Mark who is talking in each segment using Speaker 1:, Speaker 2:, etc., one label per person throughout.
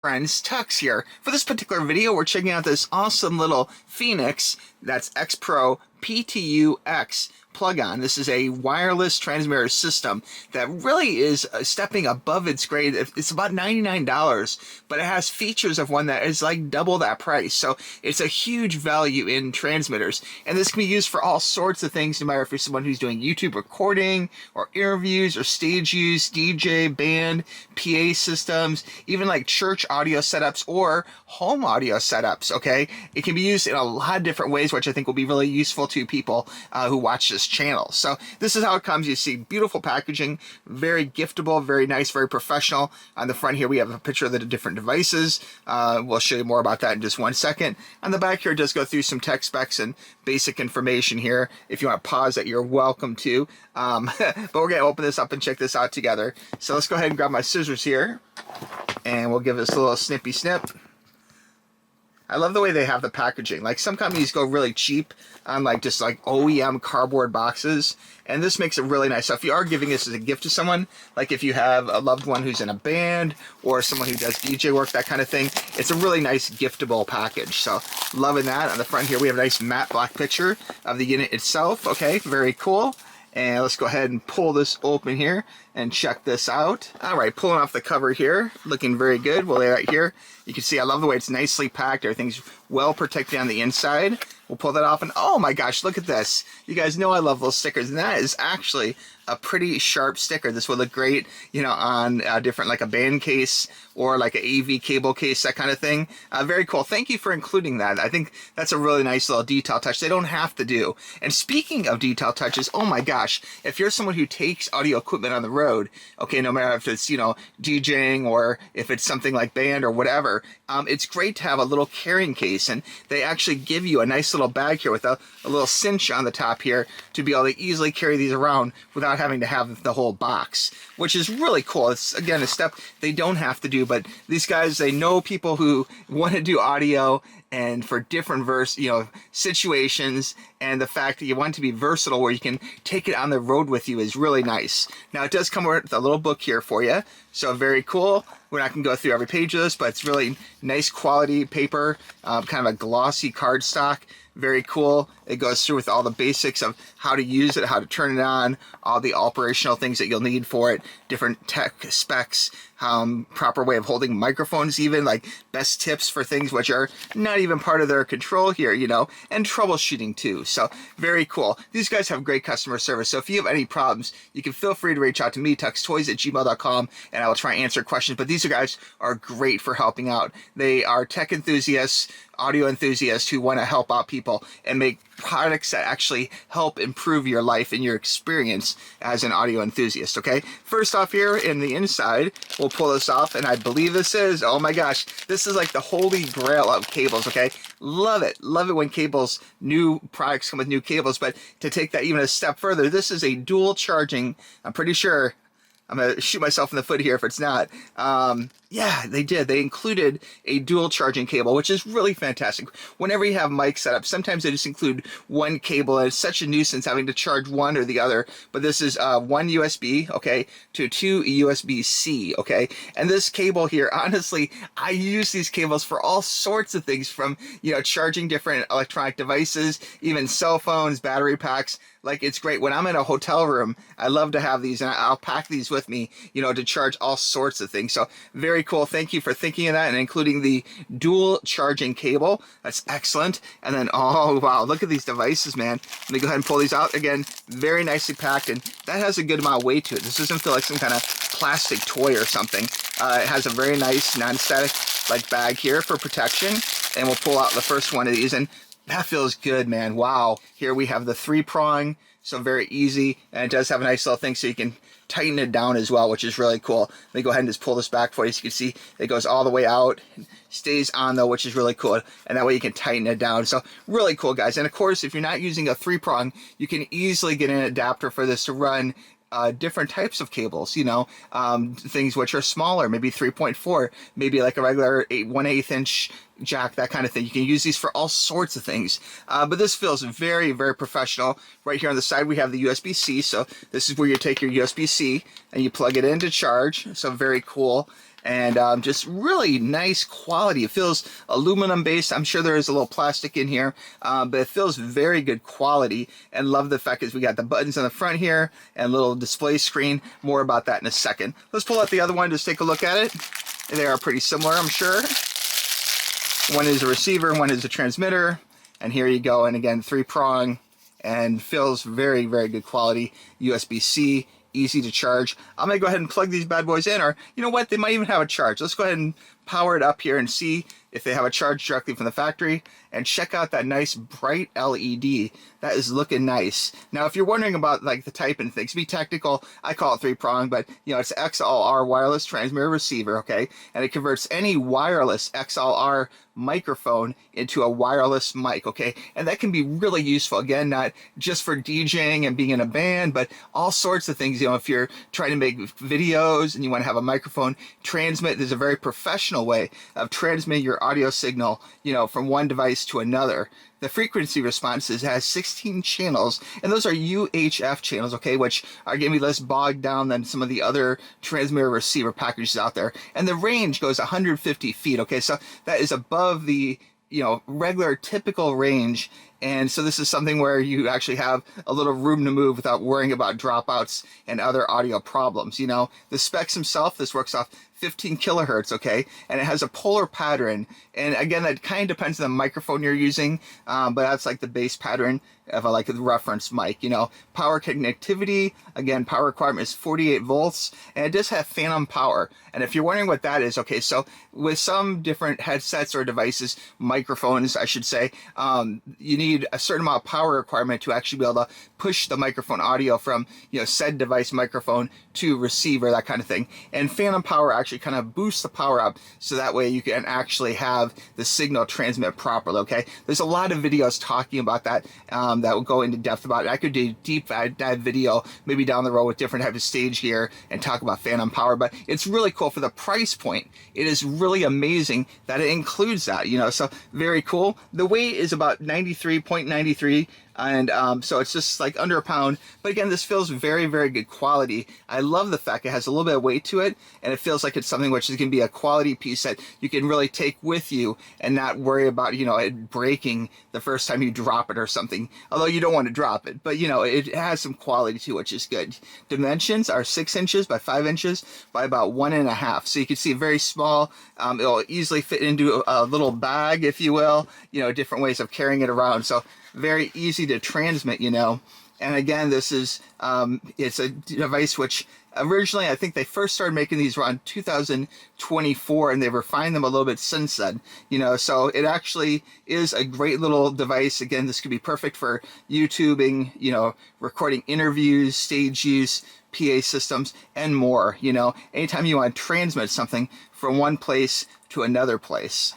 Speaker 1: Friends, Tux here. For this particular video, we're checking out this awesome little Phenyx, that's X Pro PTU-X plug-on. This is a wireless transmitter system that really is stepping above its grade. It's about $99, but it has features of one that is like double that price. So it's a huge value in transmitters. And this can be used for all sorts of things, no matter if you're someone who's doing YouTube recording or interviews or stage use, DJ, band, PA systems, even like church audio setups or home audio setups, okay? It can be used in a lot of different ways, which I think will be really useful to people who watch this channel. So this is how it comes. You see beautiful packaging, very giftable, very nice, very professional. On the front here, we have a picture of the different devices. We'll show you more about that in just one second. On the back here, it does go through some tech specs and basic information here. If you want to pause it, you're welcome to. But we're going to open this up and check this out together. So let's go ahead and grab my scissors here, and we'll give this a little snippy snip. I love the way they have the packaging. Like some companies go really cheap on like just like OEM cardboard boxes, and this makes it really nice. So if you are giving this as a gift to someone, like if you have a loved one who's in a band or someone who does DJ work, that kind of thing, it's a really nice giftable package. So loving that. On the front here, we have a nice matte black picture of the unit itself. Okay, very cool. And let's go ahead and pull this open here and check this out. All right, pulling off the cover here, looking very good. We'll lay that here. You can see I love the way it's nicely packed. Everything's well protected on the inside. We'll pull that off, and oh my gosh, look at this. You guys know I love those stickers, and that is actually a pretty sharp sticker. This would look great, you know, on different, like a band case or like an AV cable case, that kind of thing. Very cool. Thank you for including that. I think that's a really nice little detail touch they don't have to do. And speaking of detail touches, oh my gosh, if you're someone who takes audio equipment on the road, okay, no matter if it's, you know, DJing or if it's something like band or whatever, it's great to have a little carrying case, and they actually give you a nice little bag here with a little cinch on the top here to be able to easily carry these around without having to have the whole box, which is really cool. It's, again, a step they don't have to do, but these guys, they know people who want to do audio and for different situations, and the fact that you want it to be versatile where you can take it on the road with you is really nice. Now it does come with a little book here for you, so very cool. We're not going to go through every page of this, but it's really nice quality paper, kind of a glossy cardstock. Very cool. It goes through with all the basics of how to use it, how to turn it on, all the operational things that you'll need for it, different tech specs, proper way of holding microphones, even like best tips for things which are not even part of their control here, you know, and troubleshooting too. So very cool. These guys have great customer service. So if you have any problems, you can feel free to reach out to me, tuxtoys@gmail.com, and I will try and answer questions. But these guys are great for helping out. They are tech enthusiasts, audio enthusiasts who want to help out people and make products that actually help improve your life and your experience as an audio enthusiast, okay? First off here in the inside, we'll pull this off, and I believe this is, oh my gosh, this is like the holy grail of cables, okay? Love it. Love it when cables, new products come with new cables, but to take that even a step further, this is a dual charging, I'm pretty sure, I'm going to shoot myself in the foot here if it's not. Yeah, they did. They included a dual charging cable, which is really fantastic. Whenever you have mic setup, sometimes they just include one cable, and it's such a nuisance having to charge one or the other. But this is one USB, okay, to two USB-C, okay? And this cable here, honestly, I use these cables for all sorts of things, from, you know, charging different electronic devices, even cell phones, battery packs. Like, it's great. When I'm in a hotel room, I love to have these, and I'll pack these with me, you know, to charge all sorts of things. So very cool. Thank you for thinking of that and including the dual charging cable. That's excellent. And then, oh, wow, look at these devices, man. Let me go ahead and pull these out. Again, very nicely packed, and that has a good amount of weight to it. This doesn't feel like some kind of plastic toy or something. It has a very nice non-static like bag here for protection, and we'll pull out the first one of these, and that feels good, man. Wow. Here we have the 3-prong, so very easy, and it does have a nice little thing so you can tighten it down as well, which is really cool. Let me go ahead and just pull this back for you so you can see it goes all the way out, stays on though, which is really cool, and that way you can tighten it down. So really cool, guys. And of course, if you're not using a 3-prong, you can easily get an adapter for this to run different types of cables, you know, things which are smaller, maybe 3.4, maybe like a regular 1/8 inch jack, that kind of thing. You can use these for all sorts of things, but this feels very, very professional. Right here on the side we have the USB-C, so this is where you take your USB-C and you plug it in to charge, so very cool. and just really nice quality. It feels aluminum based. I'm sure there is a little plastic in here, but it feels very good quality, and love the fact is we got the buttons on the front here and a little display screen. More about that in a second. Let's pull out the other one, just take a look at it. They are pretty similar, I'm sure. One is a receiver, one is a transmitter, and here you go. And again, 3-prong, and feels very, very good quality. USB-C, easy to charge. I'm gonna go ahead and plug these bad boys in, or you know what, they might even have a charge. Let's go ahead and power it up here and see if they have a charge directly from the factory, and check out that nice bright LED. That is looking nice. Now, if you're wondering about like the type and things, to be technical, I call it 3-prong, but you know, it's XLR wireless transmitter receiver, okay? And it converts any wireless XLR microphone into a wireless mic, okay? And that can be really useful. Again, not just for DJing and being in a band, but all sorts of things. You know, if you're trying to make videos and you want to have a microphone transmit, there's a very professional way of transmitting your audio signal, you know, from one device to another. The frequency responses has 16 channels, and those are UHF channels, okay, which are going to be less bogged down than some of the other transmitter receiver packages out there. And the range goes 150 feet, okay, so that is above the, you know, regular typical range. And so this is something where you actually have a little room to move without worrying about dropouts and other audio problems. You know, the specs themselves, this works off 15 kilohertz, okay, and it has a polar pattern. And again, that kind of depends on the microphone you're using, but that's like the base pattern of a, like a reference mic. You know, power connectivity, again, power requirement is 48 volts, and it does have phantom power. And if you're wondering what that is, okay, so with some different headsets or devices, microphones, I should say, you need a certain amount of power requirement to actually be able to push the microphone audio from, you know, said device microphone to receiver, that kind of thing. And phantom power actually kind of boosts the power up, so that way you can actually have the signal transmit properly, okay? There's a lot of videos talking about that, that will go into depth about it. I could do a deep dive video maybe down the road with different type of stage gear and talk about phantom power, but it's really cool for the price point. It is really amazing that it includes that, you know, so very cool. The weight is about 93.93, and so it's just like under a pound. But again, this feels very, very good quality. I love the fact it has a little bit of weight to it, and it feels like it's something which is going to be a quality piece that you can really take with you and not worry about, you know, it breaking the first time you drop it or something. Although you don't want to drop it, but you know, it has some quality to it, which is good. Dimensions are 6 inches by 5 inches by about 1.5. So you can see very small. It'll easily fit into a little bag, if you will, you know, different ways of carrying it around. So very easy to transmit, you know. And again, this is, it's a device which originally, I think they first started making these around 2024, and they've refined them a little bit since then, you know. So it actually is a great little device. Again, this could be perfect for YouTubing, you know, recording interviews, stage use, PA systems, and more, you know, anytime you want to transmit something from one place to another place.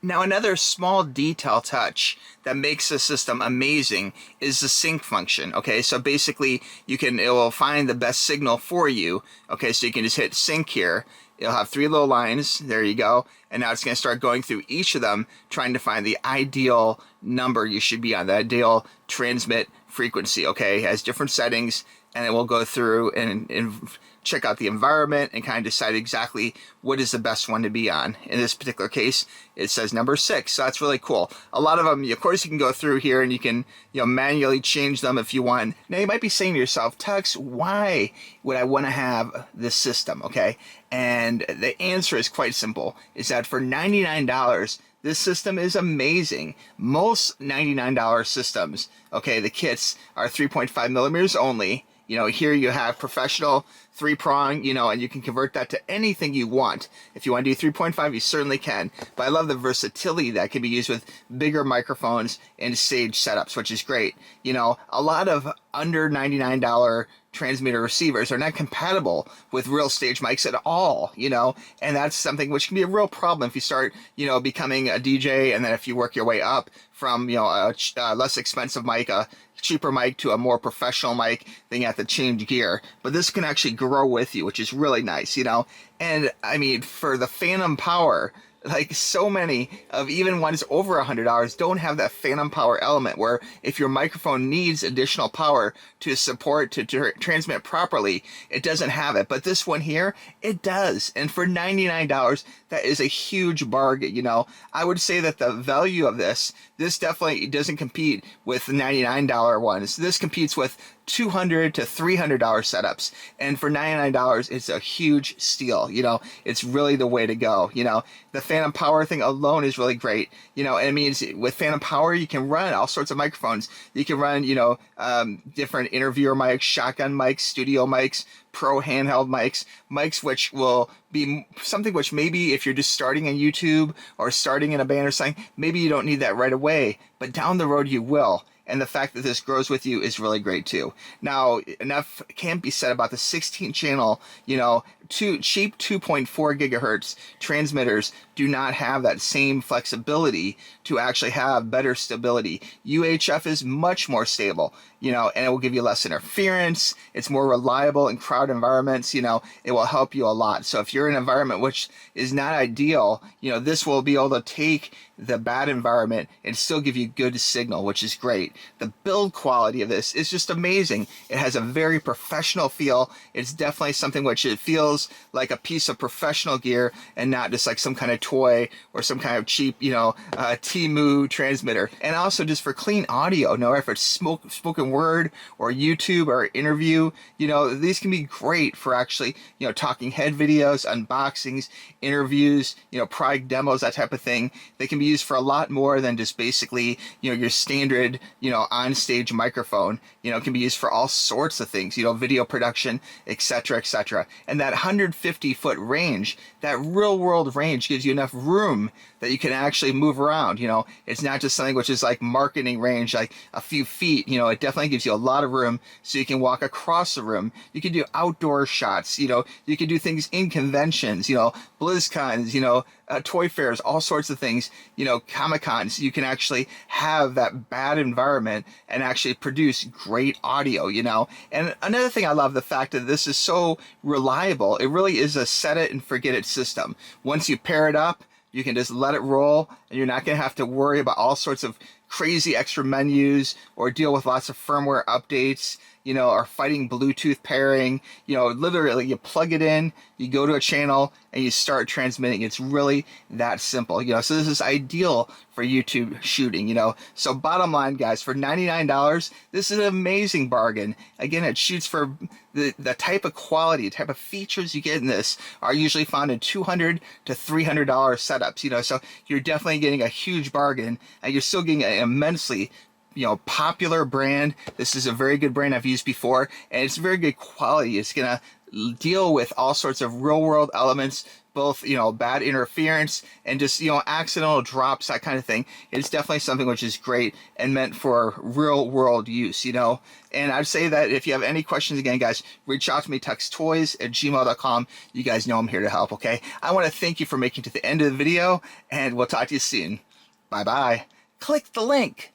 Speaker 1: Now, another small detail touch that makes the system amazing is the sync function, okay? So basically, it will find the best signal for you, okay? So you can just hit sync here. It'll have 3 little lines, there you go, and now it's going to start going through each of them, trying to find the ideal number you should be on, the ideal transmit frequency, okay? It has different settings, and it will go through and check out the environment and kind of decide exactly what is the best one to be on. In this particular case, it says number 6, so that's really cool. A lot of them, of course, you can go through here and you can, you know, manually change them if you want. Now, you might be saying to yourself, Tux, why would I want to have this system, okay? And the answer is quite simple, is that for $99, this system is amazing. Most $99 systems, okay, the kits are 3.5 millimeters only. You know, here you have professional 3-prong, you know, and you can convert that to anything you want. If you want to do 3.5, you certainly can. But I love the versatility that can be used with bigger microphones and stage setups, which is great. You know, a lot of under $99 transmitter receivers are not compatible with real stage mics at all, you know, and that's something which can be a real problem if you start, you know, becoming a DJ, and then if you work your way up from, you know, a less expensive mic, a cheaper mic, to a more professional mic, then you have to change gear. But this can actually grow with you, which is really nice, you know. And I mean, for the phantom power, like so many of even ones over $100 don't have that phantom power element where if your microphone needs additional power to support to transmit properly, it doesn't have it. But this one here, it does. And for $99, that is a huge bargain. You know, I would say that the value of this definitely doesn't compete with the $99 ones. This competes with $200 to $300 setups, and for $99 it's a huge steal. You know, it's really the way to go. You know, the phantom power thing alone is really great. You know, and it means with phantom power you can run all sorts of microphones. You can run, you know, different interviewer mics, shotgun mics, studio mics, pro handheld mics which will be something which maybe if you're just starting on YouTube or starting in a band or something, maybe you don't need that right away, but down the road you will. And the fact that this grows with you is really great too. Now, enough can't be said about the 16-channel, you know, cheap 2.4 gigahertz transmitters do not have that same flexibility to actually have better stability. UHF is much more stable, you know, and it will give you less interference. It's more reliable in crowd environments. You know, it will help you a lot. So if you're in an environment which is not ideal, you know, this will be able to take the bad environment and still give you good signal, which is great. The build quality of this is just amazing. It has a very professional feel. It's definitely something which it feels like a piece of professional gear and not just like some kind of toy or some kind of cheap, you know, Temu transmitter. And also just for clean audio, no, if it's spoken word or YouTube or interview, you know, these can be great for actually, you know, talking head videos, unboxings, interviews, you know, product demos, that type of thing. They can be used for a lot more than just basically, you know, your standard, you know, on-stage microphone. You know, it can be used for all sorts of things, you know, video production, etc., etc. And that 150-foot range, that real-world range, gives you enough room that you can actually move around. You know, it's not just something which is like marketing range, like a few feet. You know, it definitely gives you a lot of room so you can walk across the room. You can do outdoor shots. You know, you can do things in conventions, you know, BlizzCons, you know, toy fairs, all sorts of things, you know, Comic-Cons. You can actually have that bad environment and actually produce great audio, you know. And another thing I love, the fact that this is so reliable. It really is a set it and forget it system. Once you pair it up, you can just let it roll, and you're not going to have to worry about all sorts of crazy extra menus or deal with lots of firmware updates, you know, or fighting Bluetooth pairing. You know, literally you plug it in, you go to a channel, and you start transmitting. It's really that simple, you know. So this is ideal for YouTube shooting, you know. So bottom line, guys, for $99, this is an amazing bargain. Again, it shoots for the type of quality, type of features you get in this are usually found in $200 to $300 setups, you know. So you're definitely getting a huge bargain, and you're still getting an immensely, you know, popular brand. This is a very good brand I've used before, and it's very good quality. It's gonna deal with all sorts of real world elements, both, you know, bad interference and just, you know, accidental drops, that kind of thing. It's definitely something which is great and meant for real world use, you know. And I'd say that if you have any questions, again, guys, reach out to me, texttoys@gmail.com. You guys know I'm here to help, okay? I want to thank you for making it to the end of the video, and we'll talk to you soon. Bye bye. Click the link.